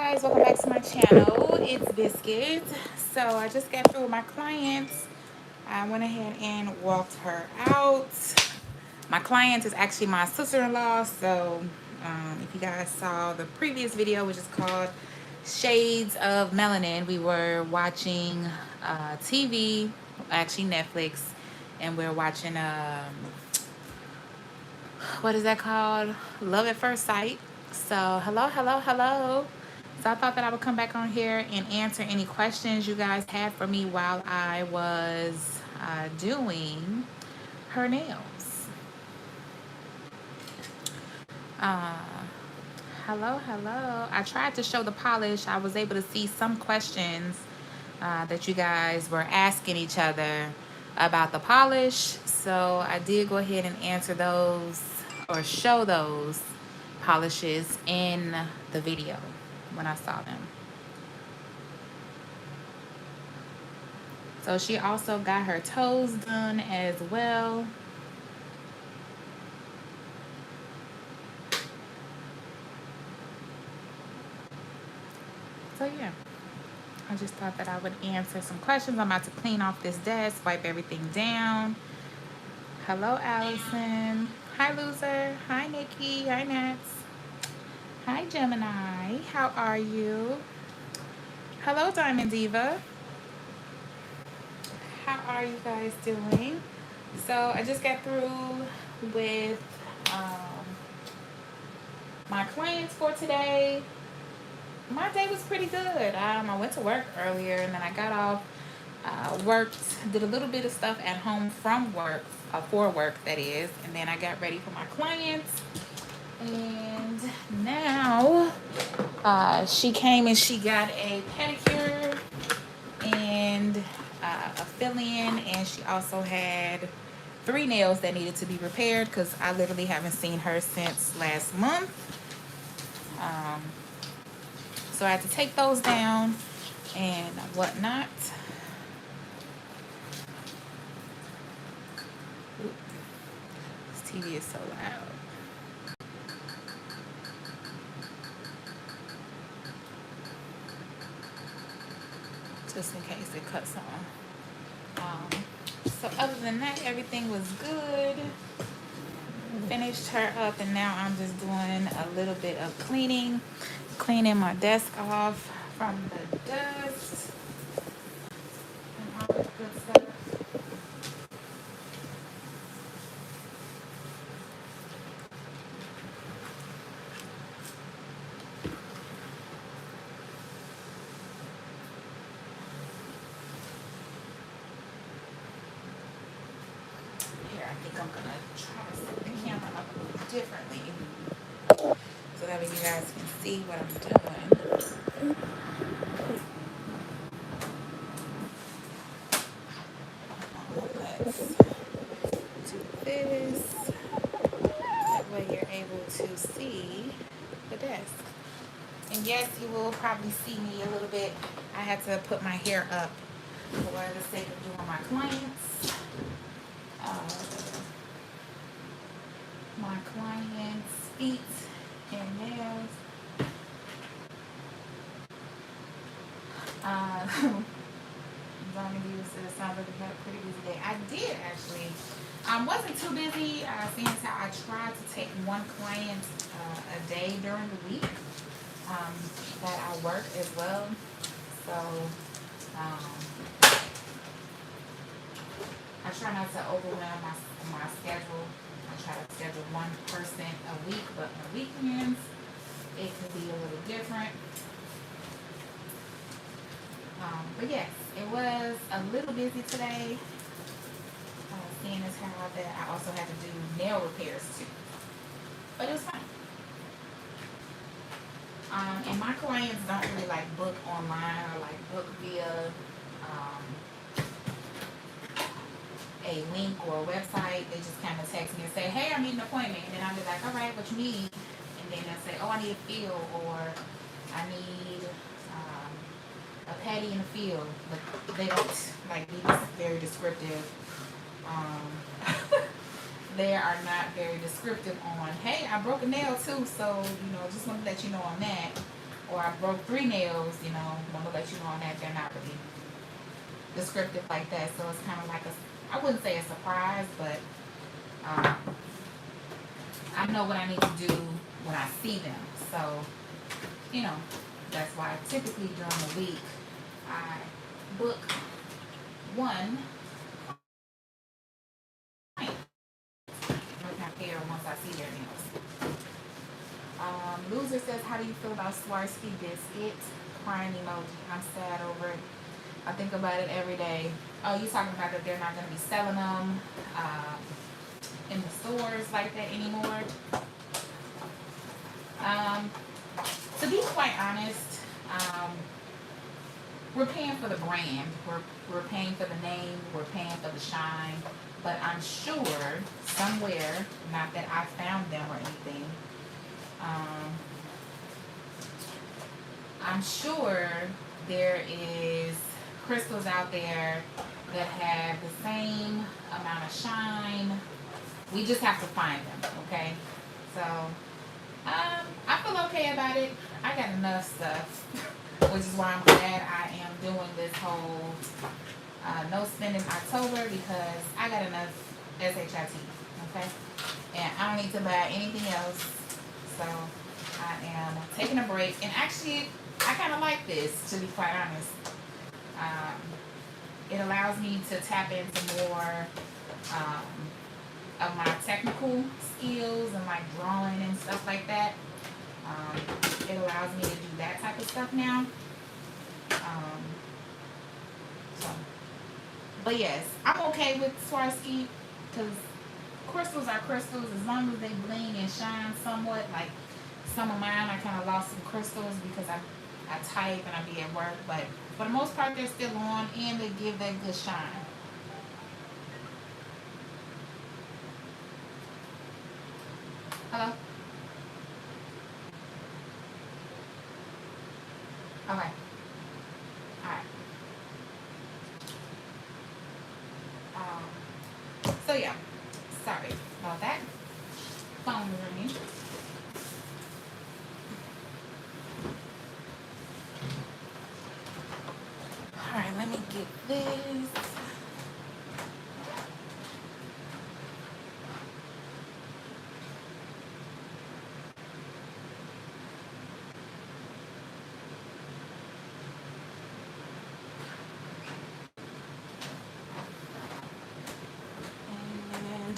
guys, welcome back to my channel. It's Biscuit. So I just got through with my clients. I went ahead and walked her out. My client is actually my sister-in-law. So if you guys saw the previous video, which is called Shades of Melanin, we were watching TV, actually Netflix, and we're watching what is that called? Love at First Sight. So hello. So I thought that I would come back on here and answer any questions you guys had for me while I was doing her nails. Uh, hello. I tried to show the polish. I was able to see some questions that you guys were asking each other about the polish. So I did go ahead and answer those or show those polishes in the video when I saw them. So she also got her toes done as well. So yeah, I just thought that I would answer some questions. I'm about to clean off this desk, wipe everything down. Hello, Allison. Hi, Loser. Hi, Nikki. Hi, Nats. Hi, Gemini. How are you? Hello, Diamond Diva. How are you guys doing? So I just got through with my clients for today. My day was pretty good. I went to work earlier and then I got off, worked, did a little bit of stuff at home from work, for work that is, and then I got ready for my clients. And now she came and she got a pedicure and a fill-in, and she also had 3 nails that needed to be repaired because I literally haven't seen her since last month. So I had to take those down and whatnot. Ooh, this TV is so loud. Just in case it cuts on. So other than that, everything was good. Finished her up, and now I'm just doing a little bit of cleaning my desk off from the dust and all that good stuff. Here, I think I'm gonna try to set the camera up a little differently so that way you guys can see what I'm doing. Let's do this. That way you're able to see the desk. And yes, you will probably see me a little bit. I had to put my hair up for the sake of doing my clients. My clients' feet and nails. Zombie View says, sounds like you had a pretty busy day. I did actually. Wasn't too busy, seeing as how I tried to take one client a day during the week that I work as well. So I try not to overwhelm my schedule. I try to schedule one person a week, but on weekends it can be a little different. But yes, it was a little busy today. Seeing as how that I also had to do nail repairs too. But it was fine. And my clients don't really like book online or like book via a link or a website. They just kind of text me and say, hey, I need an appointment. And then I'll be like, all right, what you need? And then they'll say, oh, I need a feel, or I need a patty in the field. But they don't like be very descriptive. They are not very descriptive on, hey, I broke a nail too, so, just want to let you know on that. or I broke 3 nails, you know, I'm gonna let you know on that. They're not really descriptive like that, so it's kind of like I wouldn't say a surprise, but um, I know what I need to do when I see them. So, you know, that's why typically during the week I book one client with my hair once I see their nails. Loser says, how do you feel about Swarovski biscuit? Crying emoji. I'm sad over it. I think about it every day. Oh, you talking about that they're not going to be selling them in the stores like that anymore? To be quite honest, we're paying for the brand. We're paying for the name. We're paying for the shine. But I'm sure somewhere, not that I found them or anything, I'm sure there is crystals out there that have the same amount of shine. We just have to find them, okay? So, I feel okay about it. I got enough stuff, which is why I'm glad I am doing this whole no spending October, because I got enough SHIT, okay? And I don't need to buy anything else. So I am taking a break. And actually, I kind of like this, to be quite honest. It allows me to tap into more of my technical skills and like drawing and stuff like that. It allows me to do that type of stuff now. So, but yes, I'm okay with Swarovski because crystals are crystals as long as they bling and shine somewhat. Like some of mine, I kind of lost some crystals because I type and I be at work, but for the most part, they're still on and they give that good shine. Hello? Okay. Alright. So yeah, sorry about that. Phone ringing. Alright, let me get this. And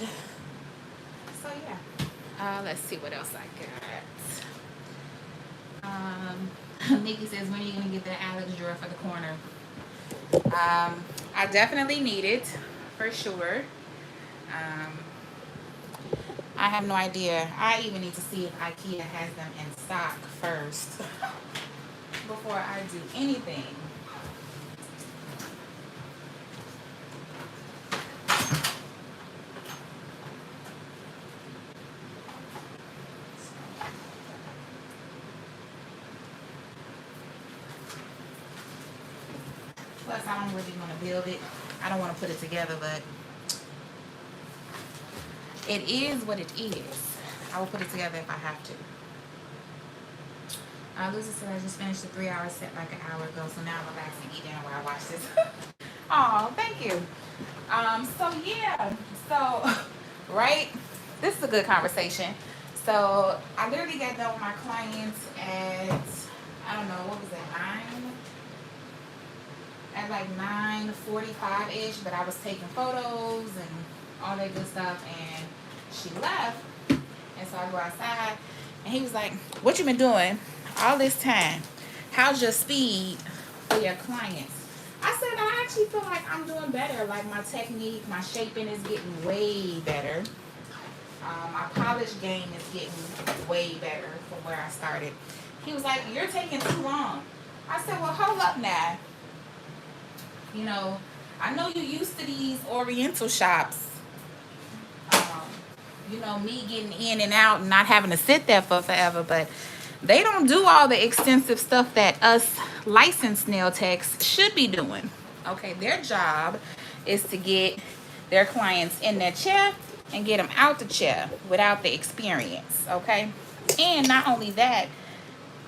so yeah. Let's see what else I got. Nikki says, when are you gonna get the Alex drawer for the corner? I definitely need it for sure. I have no idea. I even need to see if IKEA has them in stock first before I do anything. Plus, I don't really want to build it. I don't want to put it together, but it is what it is. I will put it together if I have to. Lucy said, I just finished the 3-hour set like an hour ago, so now I'm relaxing and eat dinner while I watch this. Oh, thank you. So yeah, so right, this is a good conversation. So I literally got done with my clients at, I don't know, what was it, 9? At like 9:45 ish, but I was taking photos and all that good stuff, and she left, and so I go outside, and he was like, "What you been doing all this time? How's your speed for your clients?" I said, "I actually feel like I'm doing better. Like my technique, my shaping is getting way better. My polish game is getting way better from where I started." He was like, "You're taking too long." I said, "Well, hold up now. You know, I know you're used to these Oriental shops. You know, me getting in and out and not having to sit there for forever, but they don't do all the extensive stuff that us licensed nail techs should be doing. Okay, their job is to get their clients in their chair and get them out the chair without the experience, okay? And not only that,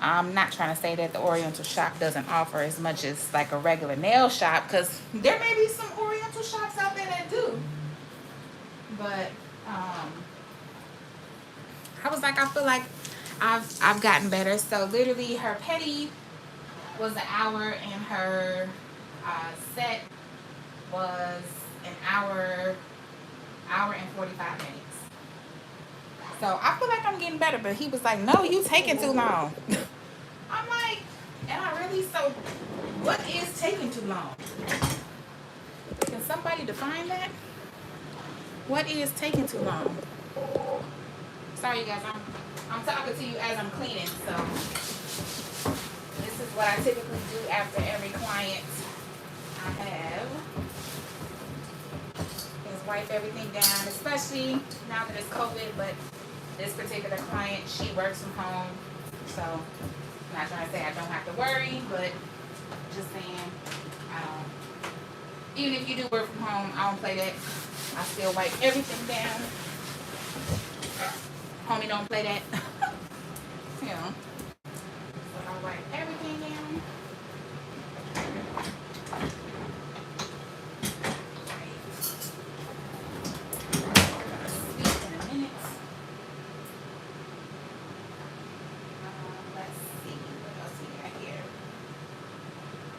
I'm not trying to say that the Oriental shop doesn't offer as much as like a regular nail shop, because there may be some Oriental shops out there that do. But I was like, I feel like I've gotten better. So literally, her pedi was an hour, and her set was an hour and 45 minutes. So I feel like I'm getting better. But he was like, no, you taking too long. I'm like, am I really? So what is taking too long? Can somebody define that? What is taking too long? Sorry, you guys, I'm talking to you as I'm cleaning. So this is what I typically do after every client I have. Is wipe everything down, especially now that it's COVID. But this particular client, she works from home, so I'm not trying to say I don't have to worry, but just saying, even if you do work from home, I don't play that. I still wipe everything down. Homie, don't play that. You know. So I wipe everything down. Speak in a minute. Let's see. What else we got here?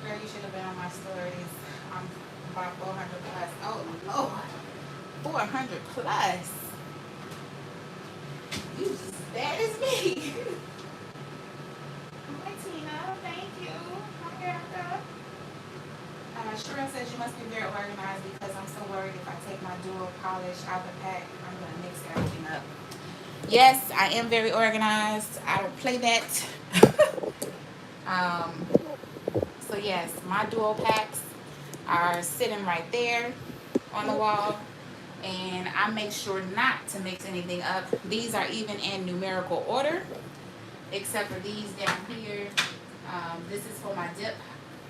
Girl, you should have been on my stories. I'm about 400 plus. Oh, Lord. 400 plus. You just as bad as me. Hi, Tina. Thank you. Hi, Erica. Cheryl says you must be very organized because I'm so worried if I take my dual polish out the pack, I'm going to mix everything up. Yes, I am very organized. I don't play that. So yes, my dual packs are sitting right there on the wall, and I make sure not to mix anything up. These are even in numerical order, except for these down here. This is for my dip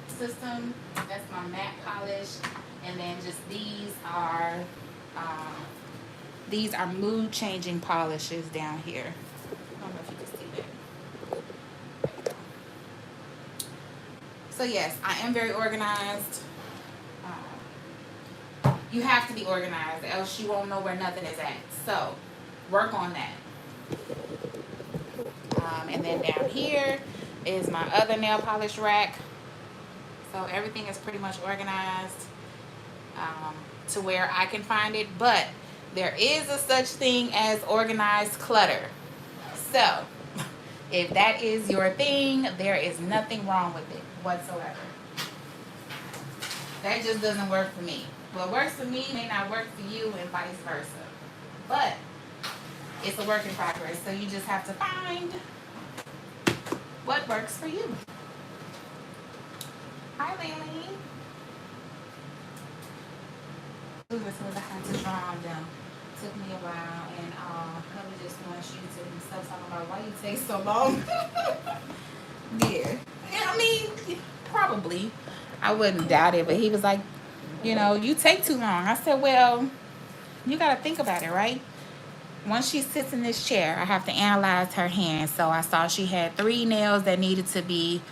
system. That's my matte polish, and then just these are mood changing polishes down here. I don't know if you can see that. So yes, I am very organized. You have to be organized, else you won't know where nothing is at. So work on that. And then down here is my other nail polish rack. So everything is pretty much organized to where I can find it. But there is a such thing as organized clutter. So if that is your thing, there is nothing wrong with it whatsoever. That just doesn't work for me. What works for me may not work for you, and vice versa. But it's a work in progress, so you just have to find what works for you. Hi, Lily. Ooh, this was I had to draw them. Took me a while, and probably just wants you to stop talking about why you take so long. Yeah, I mean, probably. I wouldn't doubt it, but he was like, you know, you take too long. I said, well, you got to think about it, right? Once she sits in this chair, I have to analyze her hands. So I saw she had 3 nails that needed to be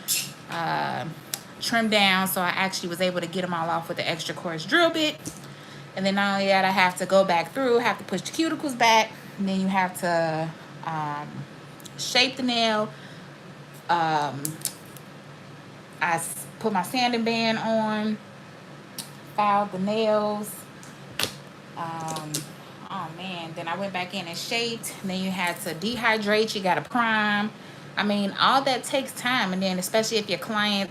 trimmed down. So I actually was able to get them all off with the extra coarse drill bit. And then not only that, I have to go back through, have to push the cuticles back. And then you have to shape the nail. I put my sanding band on, filed the nails. Oh man, then I went back in and shaped. And then you had to dehydrate, you got to prime. I mean, all that takes time. And then especially if your client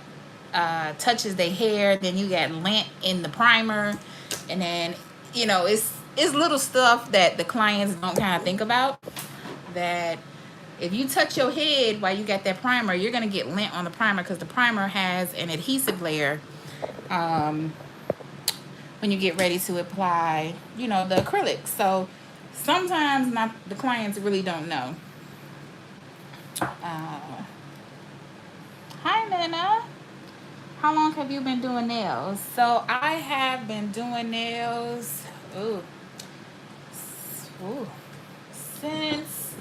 touches their hair, then you got lint in the primer. And then, you know, it's little stuff that the clients don't kind of think about, that if you touch your head while you got that primer, you're going to get lint on the primer, because the primer has an adhesive layer when you get ready to apply, you know, the acrylic. So sometimes the clients really don't know. Hi, Nana. How long have you been doing nails? So I have been doing nails since,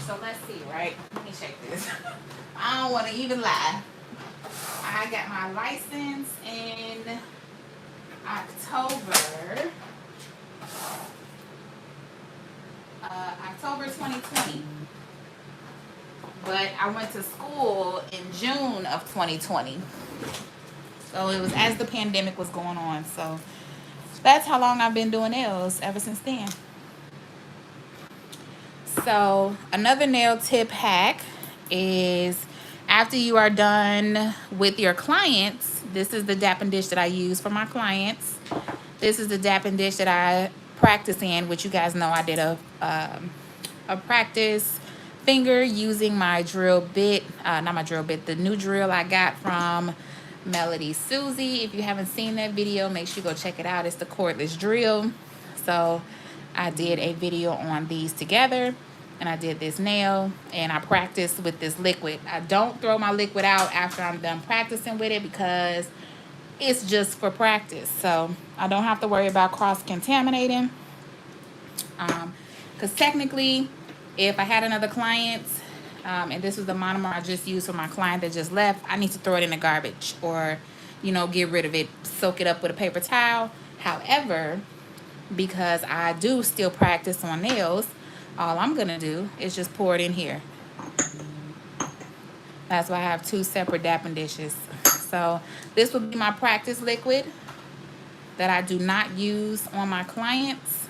so let's see, right? Let me check this. don't want to even lie. I got my license in October. October 2020. But I went to school in June of 2020. So it was as the pandemic was going on. So that's how long I've been doing nails ever since then. So another nail tip hack is after you are done with your clients, this is the dap and dish that I use for my clients. This is the dap and dish that I practice in, which you guys know I did a practice finger using my drill bit, not my drill bit, the new drill I got from Melody Susie. If you haven't seen that video, make sure you go check it out. It's the cordless drill. So I did a video on these together, and I did this nail, and I practiced with this liquid. I don't throw my liquid out after I'm done practicing with it because it's just for practice. So I don't have to worry about cross-contaminating. Because technically, if I had another client, and this was the monomer I just used for my client that just left, I need to throw it in the garbage or, you know, get rid of it, soak it up with a paper towel. However, because I do still practice on nails, all I'm going to do is just pour it in here. That's why I have two separate dapping dishes. So this would be my practice liquid that I do not use on my clients.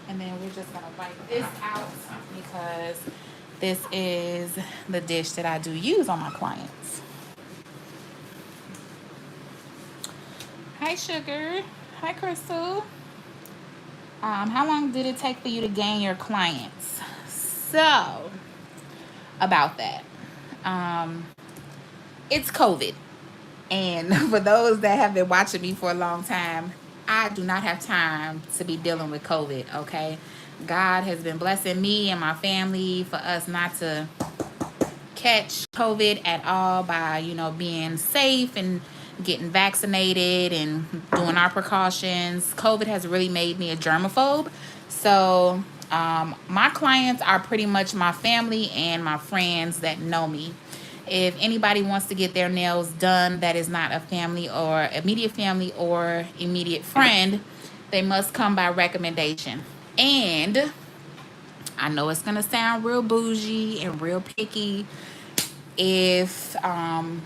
And then we're just going to wipe this out because this is the dish that I do use on my clients. Hi, Sugar. Hi, Crystal. How long did it take for you to gain your clients? So, about that. It's COVID. And for those that have been watching me for a long time, I do not have time to be dealing with COVID, okay? God has been blessing me and my family for us not to catch COVID at all by, you know, being safe and getting vaccinated and doing our precautions. COVID has really made me a germaphobe. So my clients are pretty much my family and my friends that know me. If anybody wants to get their nails done that is not a family or immediate family or immediate friend, they must come by recommendation. And I know it's going to sound real bougie and real picky. If I'm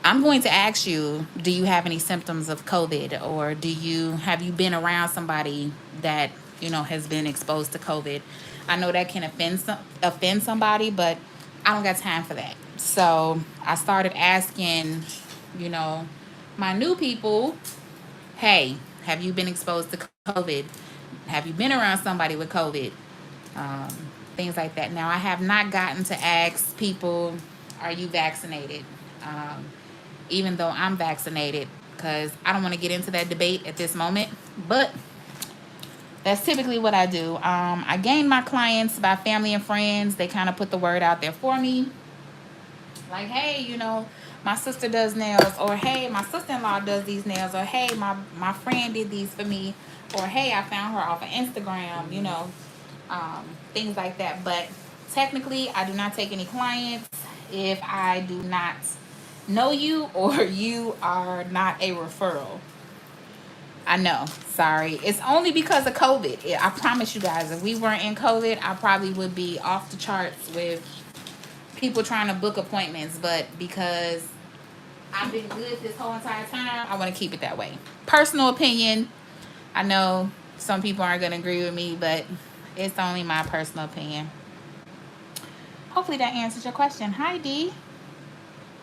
going to ask you, do you have any symptoms of COVID, or have you been around somebody that, you know, has been exposed to COVID? I know that can offend somebody, but I don't got time for that. So I started asking, you know, my new people, hey, have you been exposed to COVID? Have you been around somebody with COVID? Things like that. Now, I have not gotten to ask people, are you vaccinated? Even though I'm vaccinated, because I don't want to get into that debate at this moment. But that's typically what I do. I gain my clients by family and friends. They kind of put the word out there for me. Like, hey, you know, my sister does nails, or hey, my sister-in-law does these nails, or hey, my friend did these for me, or hey, I found her off of Instagram, you know, things like that. But technically, I do not take any clients if I do not know you or you are not a referral. I know, sorry. It's only because of COVID. I promise you guys, if we weren't in COVID, I probably would be off the charts with people trying to book appointments. But because I've been good this whole entire time, I want to keep it that way. Personal opinion. I know some people aren't going to agree with me, but it's only my personal opinion. Hopefully that answers your question. Hi, D.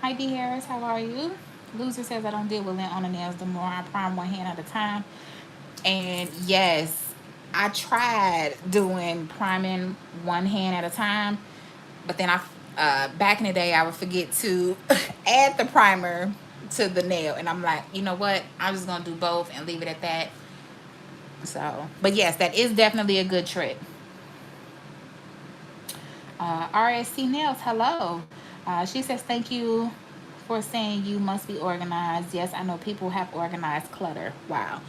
Hi, D. Harris. How are you? Loser says I don't deal with lint on the nails. The more I prime one hand at a time. And yes, I tried doing priming one hand at a time, but then back in the day, I would forget to add the primer to the nail, and I'm like, you know what? I'm just gonna do both and leave it at that. So, but yes, that is definitely a good trick. RSC Nails, hello. She says, thank you for saying you must be organized. Yes, I know people have organized clutter. Wow.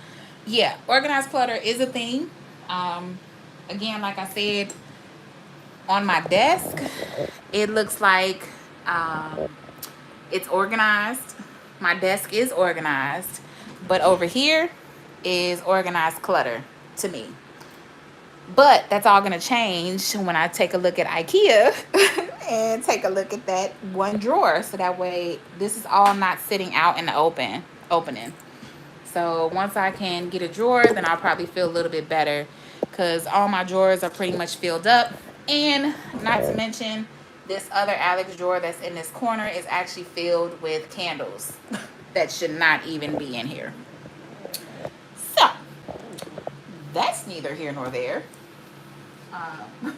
Yeah, organized clutter is a thing. Again, like I said, On my desk, it looks like it's organized. My desk is organized, but over here is organized clutter to me. But that's all gonna change when I take a look at IKEA and take a look at that one drawer. So that way this is all not sitting out in the opening. So once I can get a drawer, then I'll probably feel a little bit better because all my drawers are pretty much filled up. And not to mention, this other Alex drawer that's in this corner is actually filled with candles that should not even be in here. So that's neither here nor there. Um,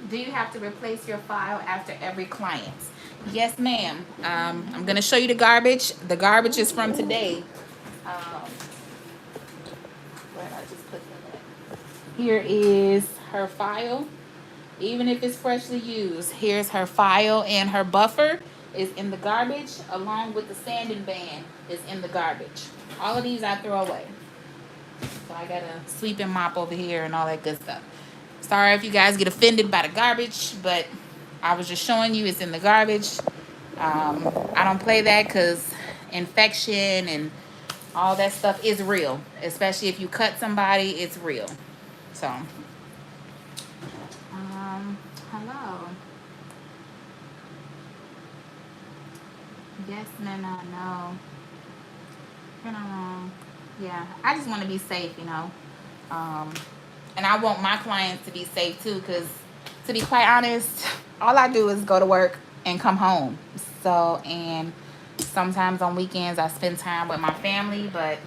do you have to replace your file after every client? Yes, ma'am. I'm going to show you the garbage. The garbage is from today. Where did I just put that at? Here is her file. Even if it's freshly used, here's her file, and her buffer is in the garbage, along with the sanding band is in the garbage. All of these I throw away. So I got to sweep and mop over here and all that good stuff. Sorry if you guys get offended by the garbage, but I was just showing you it's in the garbage. I don't play that because infection and all that stuff is real. Especially if you cut somebody, it's real. So, hello. Yes, no. You're not wrong. Yeah, I just want to be safe, you know. And I want my clients to be safe too, because to be quite honest, all I do is go to work and come home. So, and sometimes on weekends I spend time with my family, but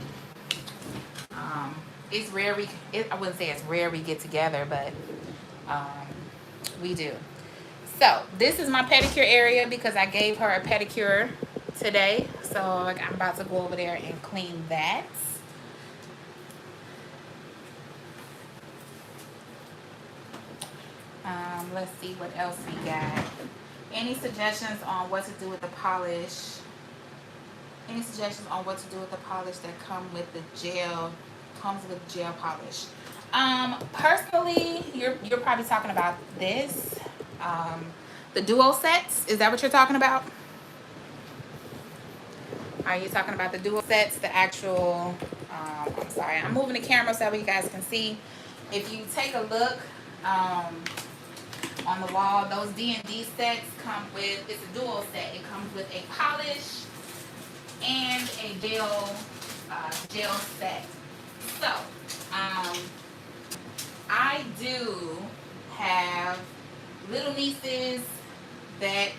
it's rare I wouldn't say it's rare we get together, but we do. So this is my pedicure area because I gave her a pedicure today. So I'm about to go over there and clean that. Let's see what else we got. Any suggestions on what to do with the polish? Any suggestions on what to do with the polish that comes with gel polish? Personally, you're probably talking about this. The duo sets. Is that what you're talking about? Are you talking about the duo sets? The actual, I'm sorry, I'm moving the camera so that you guys can see. If you take a look, on the wall, those D&D sets come with, it's a dual set. It comes with a polish and a gel set. So, I do have little nieces that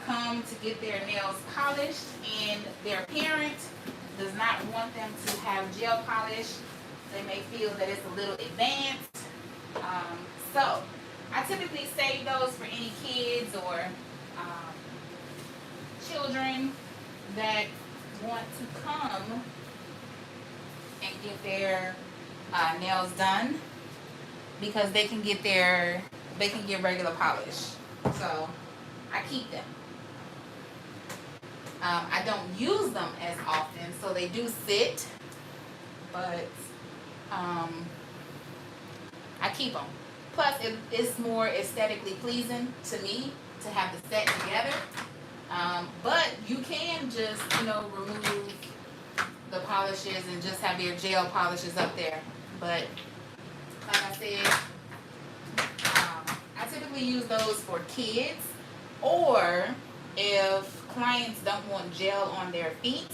come to get their nails polished, and their parent does not want them to have gel polish. They may feel that it's a little advanced. So I typically save those for any kids or children that want to come and get their nails done, because they can get regular polish. So I keep them. I don't use them as often, so they do sit, but I keep them. Plus, it's more aesthetically pleasing to me to have the set together. But you can just, remove the polishes and just have your gel polishes up there. But like I said, I typically use those for kids, or if clients don't want gel on their feet,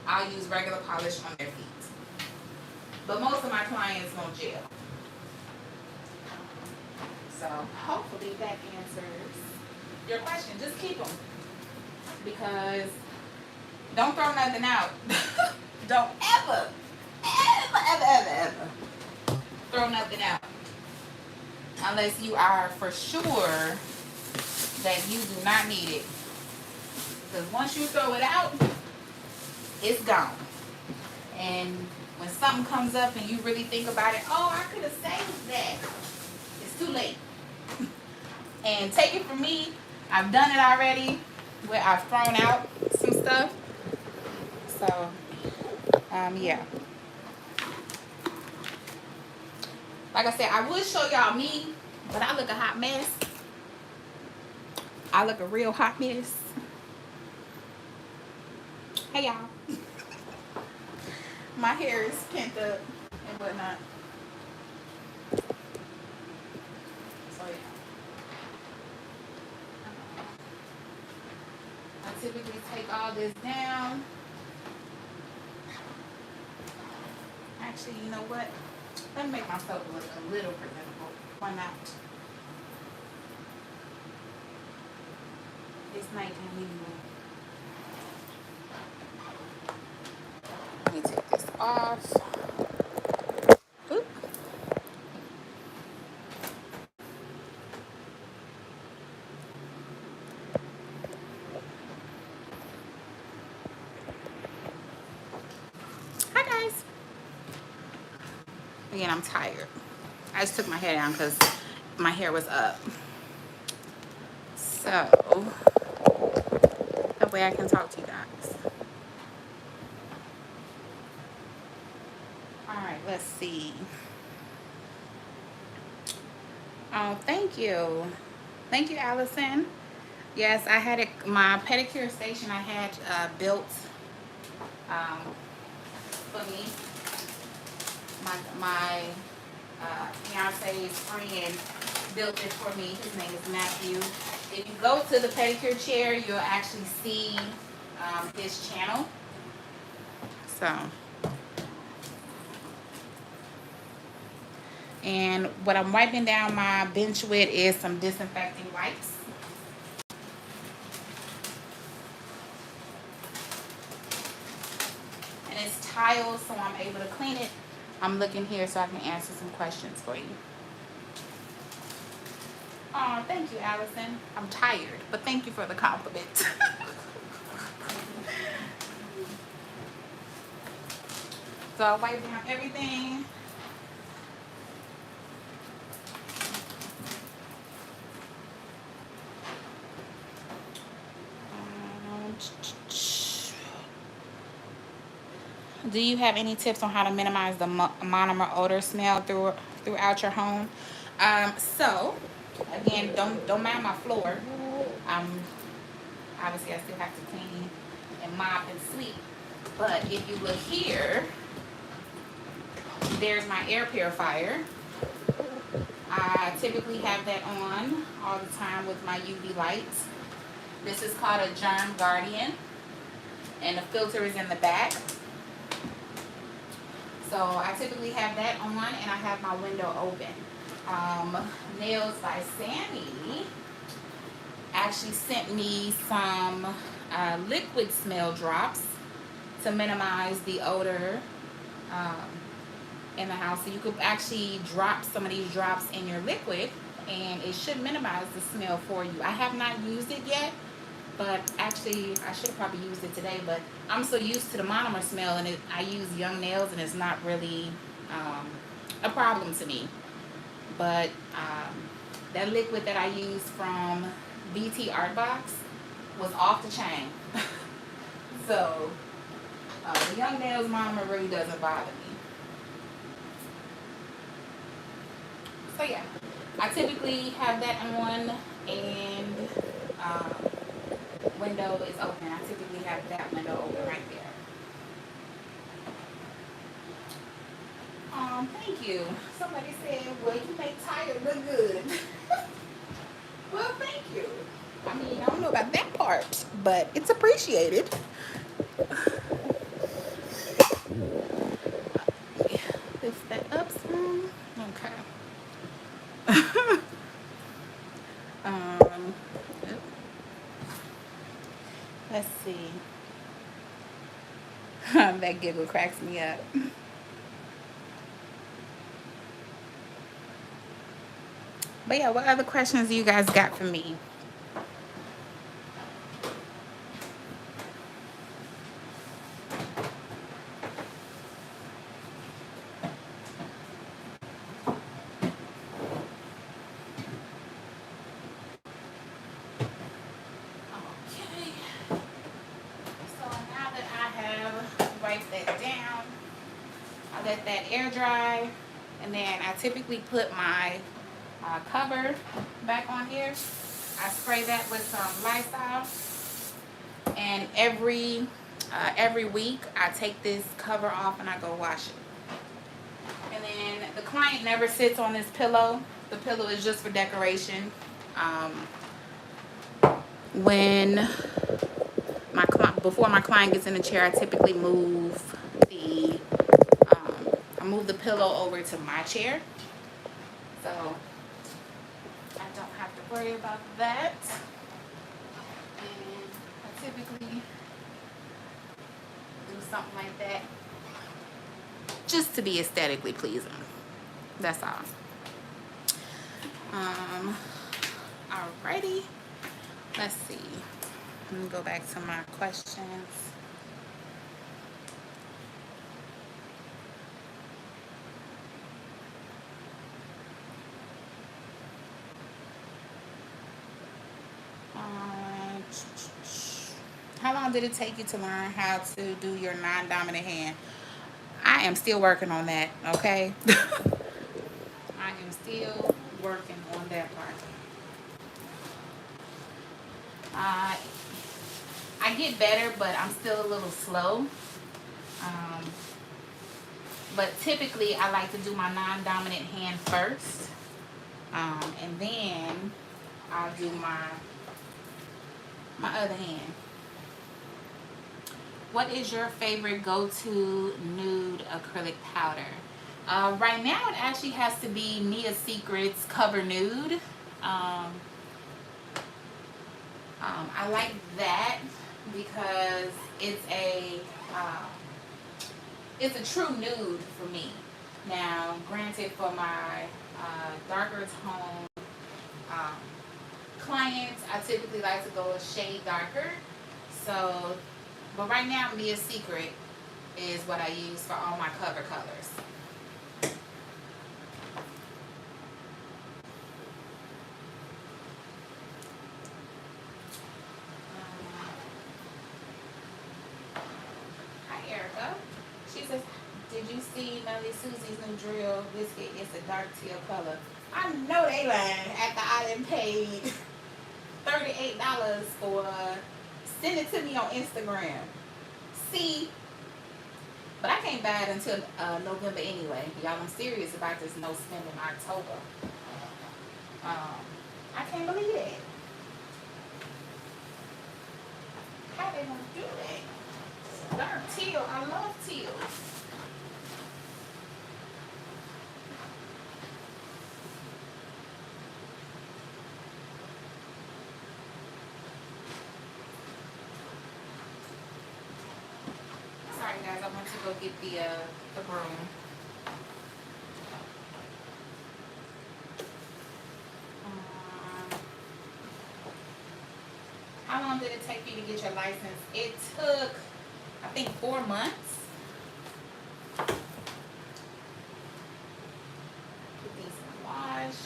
I'll use regular polish on their feet. But most of my clients want gel. So hopefully that answers your question. Just keep them, because don't throw nothing out. Don't ever throw nothing out unless you are for sure that you do not need it. Because once you throw it out, it's gone. And when something comes up and you really think about it, oh, I could have saved that, it's too late. And take it from me, I've done it already, where I've thrown out some stuff. So, yeah. Like I said, I would show y'all me, but I look a hot mess. I look a real hot mess. Hey y'all. My hair is pent up and whatnot. So yeah. I typically take all this down. Actually, you know what? Let me make myself look a little presentable. Why not? It's nighttime anyway. Let me take this off. Oop. Hi guys. Again, I'm tired. I just took my hair down because my hair was up. So that way I can talk to you guys. Alright, let's see. Oh, thank you. Thank you, Allison. Yes, I had it, my pedicure station I had built for me. My fiance's friend built it for me. His name is Matthew. If you go to the pedicure chair, you'll actually see his channel. So, and what I'm wiping down my bench with is some disinfecting wipes. And it's tile, so I'm able to clean it. I'm looking here so I can answer some questions for you. Oh, thank you, Allison. I'm tired, but thank you for the compliment. So I'll wipe down everything. Do you have any tips on how to minimize the monomer odor smell throughout your home? So again, don't mind my floor. Obviously I still have to clean and mop and sweep. But if you look here, there's my air purifier. I typically have that on all the time with my UV lights. This is called a Germ Guardian, and the filter is in the back. So I typically have that on, and I have my window open. Nails by Sammy actually sent me some liquid smell drops to minimize the odor in the house. So you could actually drop some of these drops in your liquid, and it should minimize the smell for you. I have not used it yet, but actually I should have probably used it today, but I'm so used to the monomer smell, and I use Young Nails, and it's not really a problem to me. But that liquid that I used from BT Art Box was off the chain. So the Young Nails monomer really doesn't bother me. So yeah, I typically have that on, and window is open. I typically have that window open right there. Thank you. Somebody said, well, you make tired look good. Well, thank you. I mean, I don't know about that part, but it's appreciated. Lift that up some. Okay. Let's see. That giggle cracks me up. But yeah, what other questions do you guys got for me? Okay. So now that I have wiped that down, I let that air dry, And then I typically put my cover back on here. I spray that with some Lysol. And every week I take this cover off and I go wash it. And then the client never sits on this pillow. The pillow is just for decoration. When before my client gets in the chair, I typically move I move the pillow over to my chair, so I don't have to worry about that. And I typically do something like that just to be aesthetically pleasing. That's all. Alrighty. Let's see. Let me go back to my questions. How long did it take you to learn how to do your non-dominant hand? I am still working on that, okay? I am still working on that part. I get better, but I'm still a little slow. But typically, I like to do my non-dominant hand first. And then I'll do my other hand. What is your favorite go-to nude acrylic powder? Right now, it actually has to be Mia Secret's Cover Nude. I like that because it's a true nude for me. Now, granted, for my darker tone clients, I typically like to go a shade darker. So, but right now, Mia Secret is what I use for all my cover colors. She says, did you see Melly Susie's new drill biscuit? It's a dark teal color. I know they lying after I done paid $38 for send it to me on Instagram. See? But I can't buy it until November anyway. Y'all, I'm serious about this no spend in October. I can't believe it. How they gonna do that? Dark teal. I love teal. Sorry guys, I went to go get the broom. How long did it take you to get your license? It took, I think, 4 months. Put these in the wash.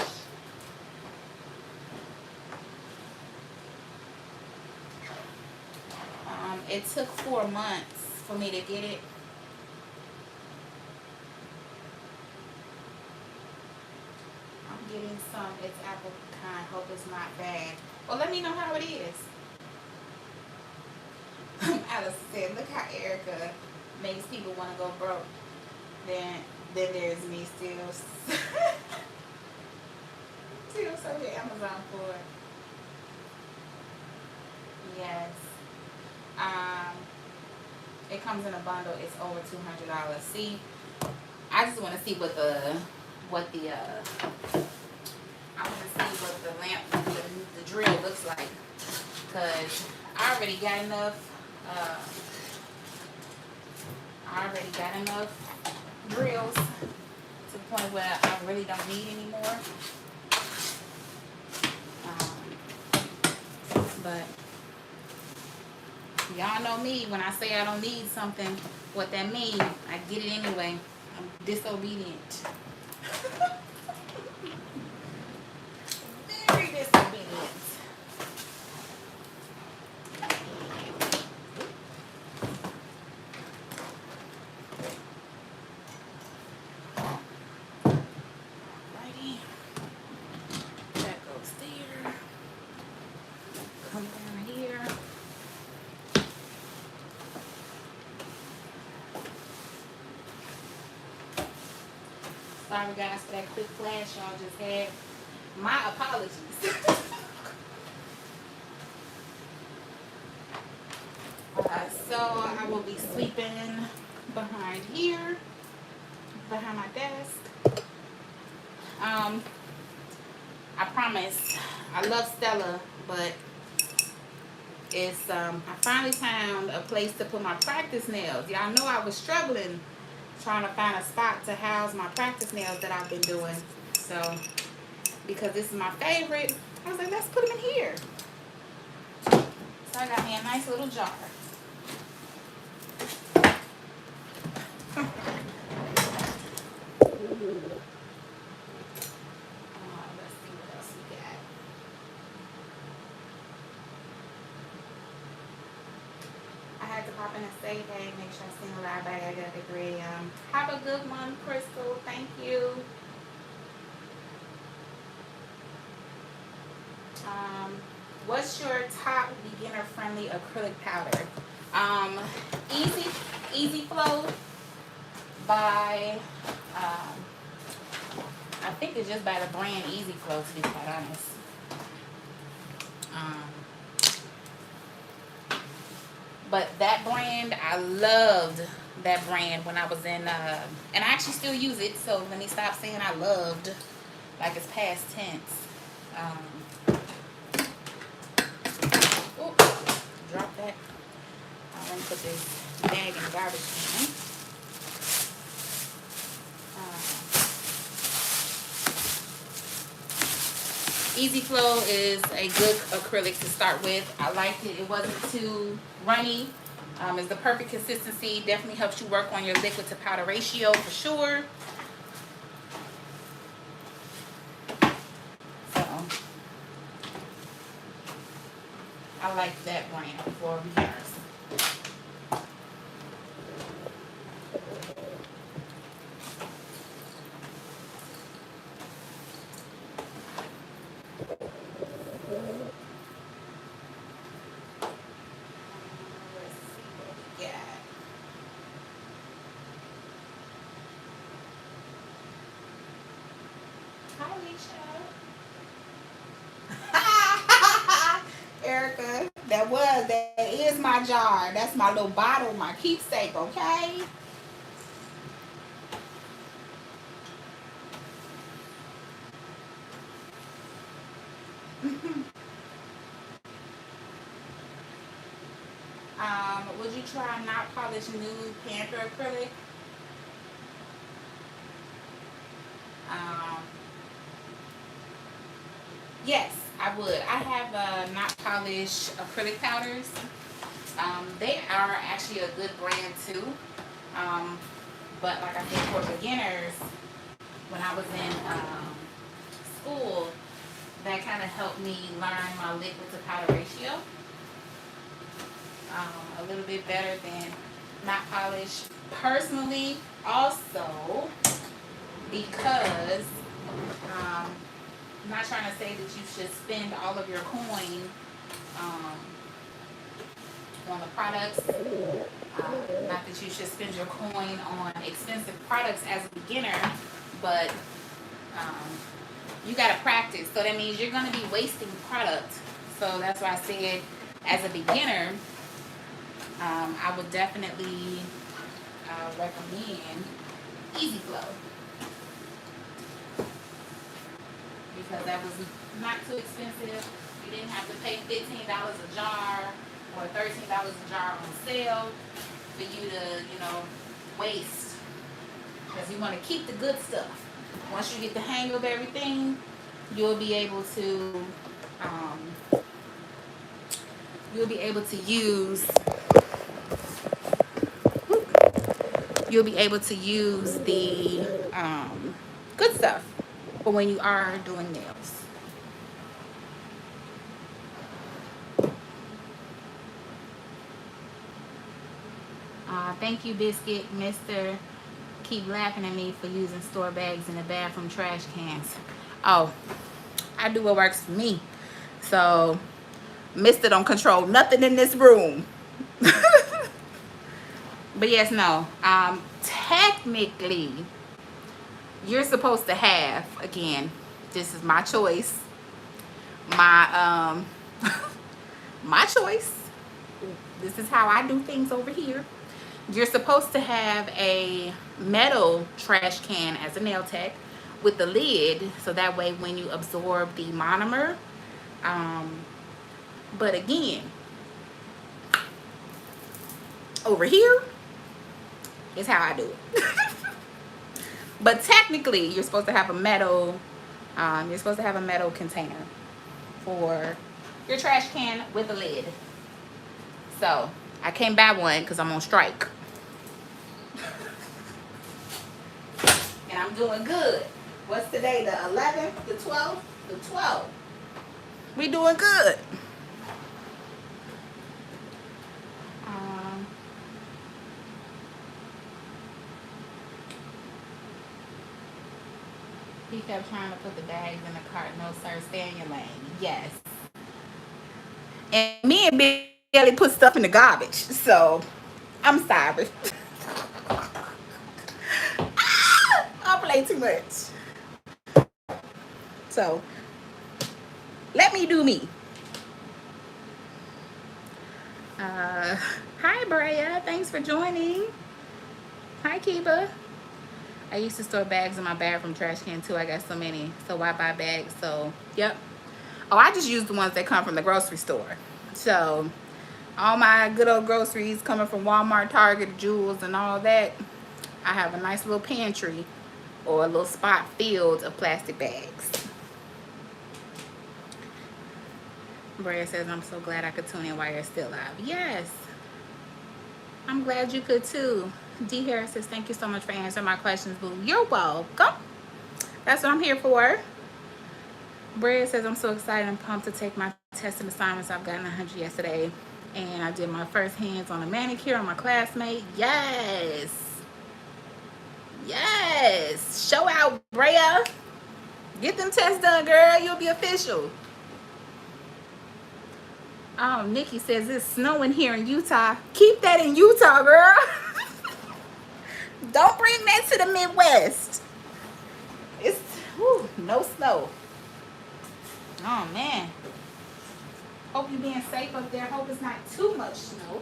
It took 4 months for me to get it. I'm getting some. It's apple kind. Hope it's not bad. Well, let me know how it is. Alice said, look how Erica makes people want to go broke. Then there's me still so the Amazon for it. Yes. It comes in a bundle. It's over $200. See, I just want to see what the drill looks like, because I already got enough drills to the point where I really don't need any more. But y'all know me, when I say I don't need something, what that means, I get it anyway. I'm disobedient. Very disobedient. sorry guys for that quick flash y'all just had. My apologies. So I will be sweeping behind here, behind my desk. I promise, I love Stella, but it's I finally found a place to put my practice nails. Y'all know I was struggling trying to find a spot to house my practice nails that I've been doing. So because this is my favorite, I was like, let's put them in here. So I got me a nice little jar. Pop in and say hey, make sure I sing a live bag. I got a degree. Have a good one, Crystal. Thank you. What's your top beginner friendly acrylic powder? Easy Flow by I think it's just by the brand Easy Flow, to be quite honest. But that brand, I loved that brand when I was in, and I actually still use it, so let me stop saying I loved, like it's past tense. Oh, drop that. Let me put this bag in the garbage can. Easy Flow is a good acrylic to start with. I liked it. It wasn't too runny. It's the perfect consistency. Definitely helps you work on your liquid to powder ratio for sure. So I like that brand for beginners. Erica, that is my jar. That's my little bottle, my keepsake, okay? Would you try not polished Nude Panther acrylic? Yes, I would. I have not polished acrylic powders. They are actually a good brand too. But like I said, for beginners, when I was in school, that kind of helped me learn my liquid to powder ratio a little bit better than not polished. Personally, also, because I'm not trying to say that you should spend all of your coin on the products. Not that you should spend your coin on expensive products as a beginner, but you got to practice. So that means you're going to be wasting product. So that's why I said, as a beginner, I would definitely recommend Easy Flow, because that was not too expensive. You didn't have to pay $15 a jar or $13 a jar on sale for you to, waste. Because you want to keep the good stuff. Once you get the hang of everything, you'll be able to use the good stuff for when you are doing nails. Thank you, Biscuit. Mr. Keep laughing at me for using store bags in the bathroom trash cans. Oh, I do what works for me. So, Mr. don't control nothing in this room. But yes, no. Technically, you're supposed to have, again, this is my choice, my my choice. This is how I do things over here. You're supposed to have a metal trash can as a nail tech with the lid, so that way when you absorb the monomer, but again, over here is how I do it. But technically, you're supposed to have a metal, container for your trash can with a lid. So I can't buy one because I'm on strike. And I'm doing good. What's today? The 11th? The 12th? The 12th. We doing good. He kept trying to put the bags in the cart. No, sir. Stay in your lane. Yes. And me and Billy put stuff in the garbage. So, I'm sorry. I play too much. So, let me do me. Hi, Brea. Thanks for joining. Hi, Kiba. I used to store bags in my bathroom trash can too. I got so many. So why buy bags? So, yep. Oh, I just use the ones that come from the grocery store. So, all my good old groceries coming from Walmart, Target, Jewels, and all that, I have a nice little pantry or a little spot filled of plastic bags. Brea says, I'm so glad I could tune in while you're still live. Yes. I'm glad you could too. D. Harris says, thank you so much for answering my questions, boo. You're welcome. That's what I'm here for. Brea says, I'm so excited and pumped to take my test and assignments. I've gotten 100 yesterday. And I did my first hands on a manicure on my classmate. Yes. Yes. Show out, Brea. Get them tests done, girl. You'll be official. Oh, Nikki says it's snowing here in Utah. Keep that in Utah, girl. Don't bring that to the Midwest. It's no snow. Oh, man. Hope you're being safe up there. Hope it's not too much snow.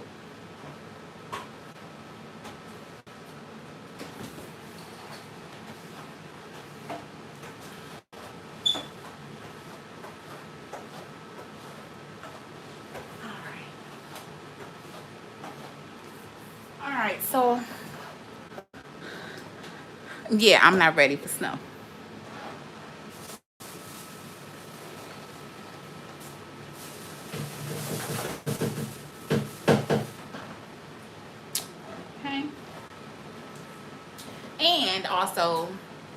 All right, so yeah, I'm not ready for snow. Okay. And also,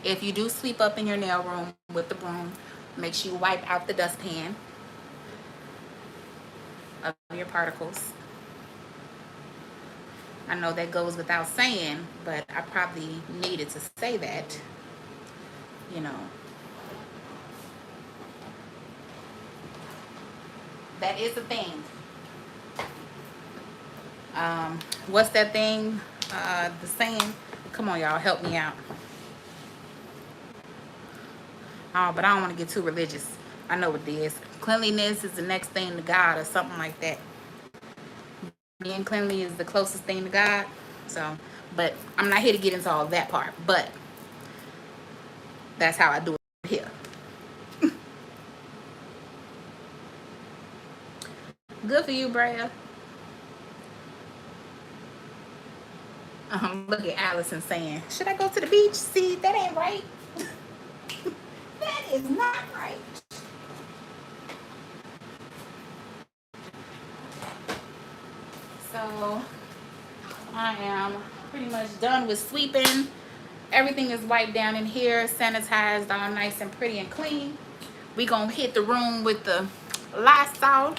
if you do sweep up in your nail room with the broom, make sure you wipe out the dustpan of your particles. I know that goes without saying, but I probably needed to say that, you know. That is a thing. What's that thing? The saying? Come on, y'all, help me out. Oh, but I don't want to get too religious. I know what it is. Cleanliness is the next thing to God or something like that. Being cleanly is the closest thing to God. So, but I'm not here to get into all that part. But that's how I do it here. Good for you, Brea. Look at Allison saying, should I go to the beach? See, that ain't right. That is not right. So I am pretty much done with sweeping. Everything is wiped down in here, sanitized, all nice and pretty and clean. We gonna hit the room with the Lysol.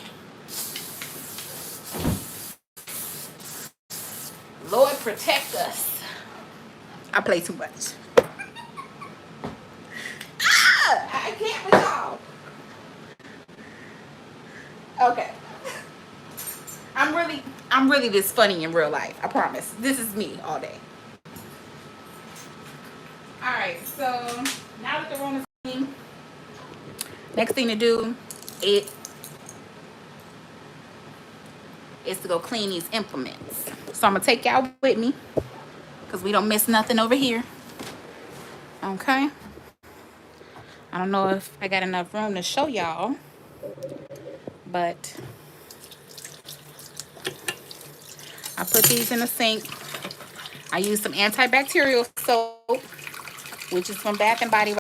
Lord protect us. I play too much. I can't with y'all. Okay. I'm really this funny in real life. I promise. This is me all day. Alright, so now that the room is clean, next thing to do is to go clean these implements. So I'm gonna take y'all with me because we don't miss nothing over here. Okay. I don't know if I got enough room to show y'all, but I put these in the sink. I use some antibacterial soap, which is from Bath and Body